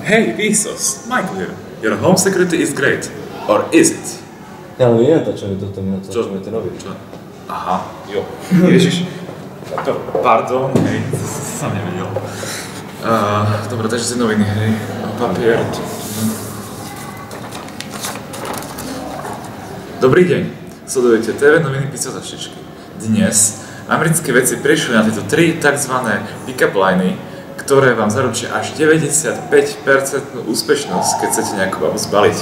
Hey, Vsauce, Michael here. Your home security is great. Or is it? Ja, ale my nenatáčame toto, my natáčame ten nový. Čo? Aha, jo. Ježiš. Pardon, hej, som nevedel. Dobre, takže si noviny, hej. Papier. Dobrý deň. Sledujete TV noviny Písazaštičky. Dnes americké vedci prišli na tieto tri tzv. Pick-up liny, ktoré vám zaručia až 95% úspešnosť, keď chcete nejakú babu zbaliť.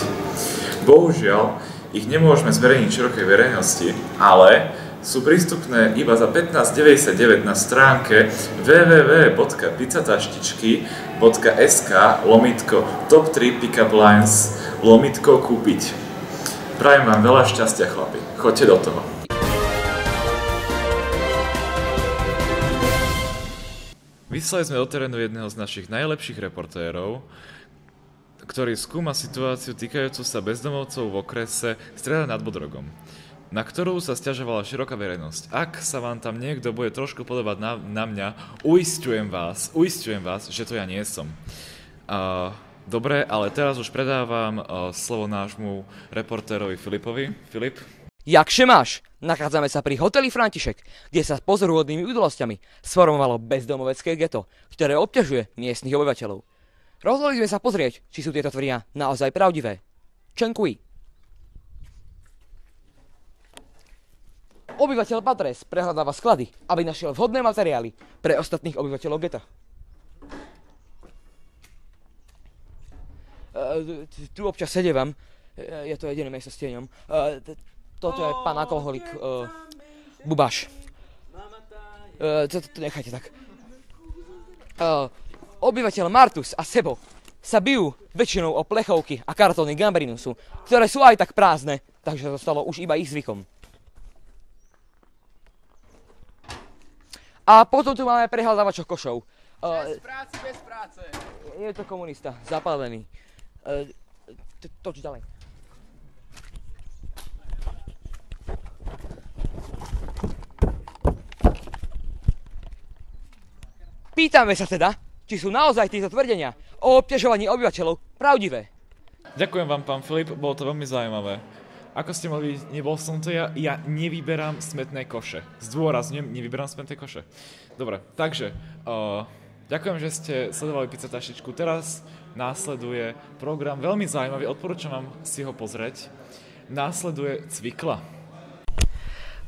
Bohužiaľ, ich nemôžeme zverejniť širokej verejnosti, ale sú prístupné iba za 15,99 na stránke www.picataštičky.sk/top 3 pickup lines /kúpiť. Prajem vám veľa šťastia, chlapi. Choďte do toho. Vyslali sme do terénu jedného z našich najlepších reportérov, ktorý skúma situáciu týkajúcu sa bezdomovcov v okrese Streda nad Bodrogom, na ktorú sa sťažovala široká verejnosť. Ak sa vám tam niekto bude trošku podobať na mňa, uisťujem vás, že to ja nie som. Dobre, ale teraz už predávam slovo nášmu reportérovi Filipovi. Filip? Jakže máš? Nachádzame sa pri hoteli František, kde sa s pozoruhodnými udalosťami sformovalo bezdomovecké geto, ktoré obťažuje miestnych obyvateľov. Rozhodli sme sa pozrieť, či sú tieto tvrdenia naozaj pravdivé. Čenkuj. Obyvateľ Patres prehľadáva sklady, aby našiel vhodné materiály pre ostatných obyvateľov geta. Tu občas sedievam, je to jediné miesto s tieňom. Toto je pán alkoholik, Bubáš. To nechajte tak. Obyvateľ Martus a Sebo sa bijú väčšinou o plechovky a kartóny Gambrinusu, ktoré sú aj tak prázdne, takže to stalo už iba ich zvykom. A potom tu máme prehľadávačov košov. Bez práce. Je to komunista, zapálený. Toč ďalej. Pýtame sa teda, či sú naozaj tieto tvrdenia o obťažovaní obyvateľov pravdivé. Ďakujem vám, pán Filip, bolo to veľmi zaujímavé. Ako ste mohli vidieť, nebol som to ja nevyberám smetné koše. Zdôrazňujem, nevyberám smetné koše. Dobre, takže, ďakujem, že ste sledovali Picataštičku. Teraz následuje program veľmi zaujímavý, odporúčam vám si ho pozrieť. Následuje Cvikla.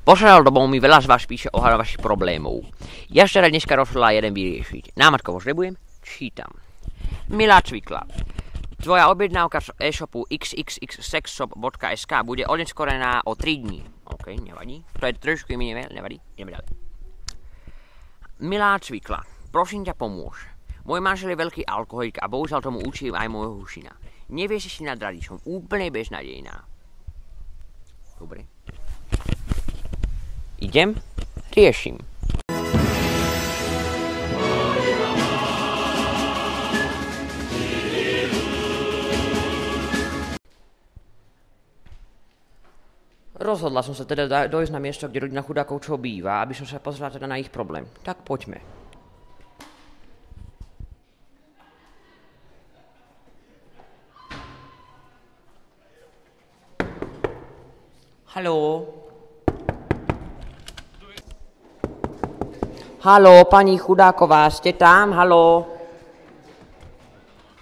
Poslednou dobou mi veľa z vás píše ohľadom vašich problémov. Ja sa dneska rozhodla jeden vyriešiť. Námatkovo žrebujem, čítam. Milá Cvikla, tvoja objednávka z e-shopu xxxsexshop.sk bude oneskorená o 3 dní. OK, nevadí. To je trošku iné, nevadí. Ideme ďalej. Milá Cvikla, prosím ťa pomôž. Môj manžel je veľký alkoholik a bohužiaľ tomu učím aj môjho hušina. Nevieš si nadradiť, som úplne beznadejná. Dobre. Idem, riešim. Rozhodla som sa teda dojsť na miesto, kde rodina chudákov čo býva, aby som sa pozrela teda na ich problém. Tak poďme. Haló? Haló, pani Chudáková, ste tam? Haló?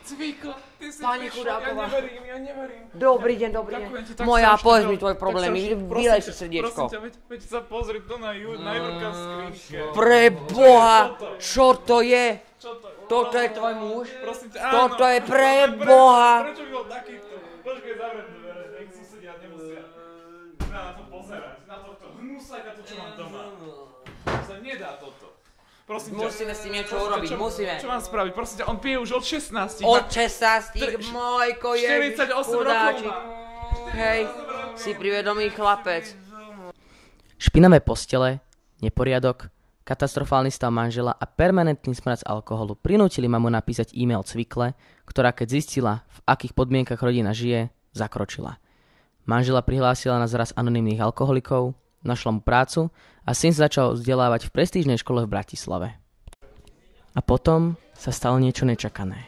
Cvikla, ty si Pani prišla, Chudáková. ja neverím. Dobrý deň, dobrý Ďakujem ti deň. tak Moja, strašne povedz veľa. mi tvoj problém, vylej si srdiečko. Prosím ťa, veď sa pozri to na Jurka v skrinke. Preboha, čo to je? Čo to? Toto je tvoj muž? Prosím ťa, áno. Toto je preboha. Prečo by bol takýto? Počkaj, zavriem dvere, nech susedia nemusia na to pozerať. Na tohto hnusajka, to čo mám doma. To sa nedá toto. Prosím ťa. Musíme s tým niečo urobiť, musíme. Čo mám spraviť? Prosím ťa, on pije už od 16. Od 16, mojko, ježiš, 48 rokov chudáčik. má. Hej, si privedomý chlapec. Špinavé postele, neporiadok, katastrofálny stav manžela a permanentný smrad z alkoholu prinútili mamu napísať e-mail Cvikle, ktorá keď zistila, v akých podmienkach rodina žije, zakročila. Manžela prihlásila na zraz anonymných alkoholikov, našla mu prácu a syn sa začal vzdelávať v prestížnej škole v Bratislave. A potom sa stalo niečo nečakané.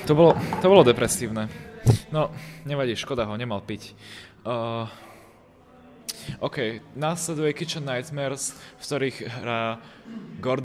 To bolo depresívne. No, nevadí, škoda ho, nemal piť. OK, následuje Kitchen Nightmares, v ktorých hrá Gordon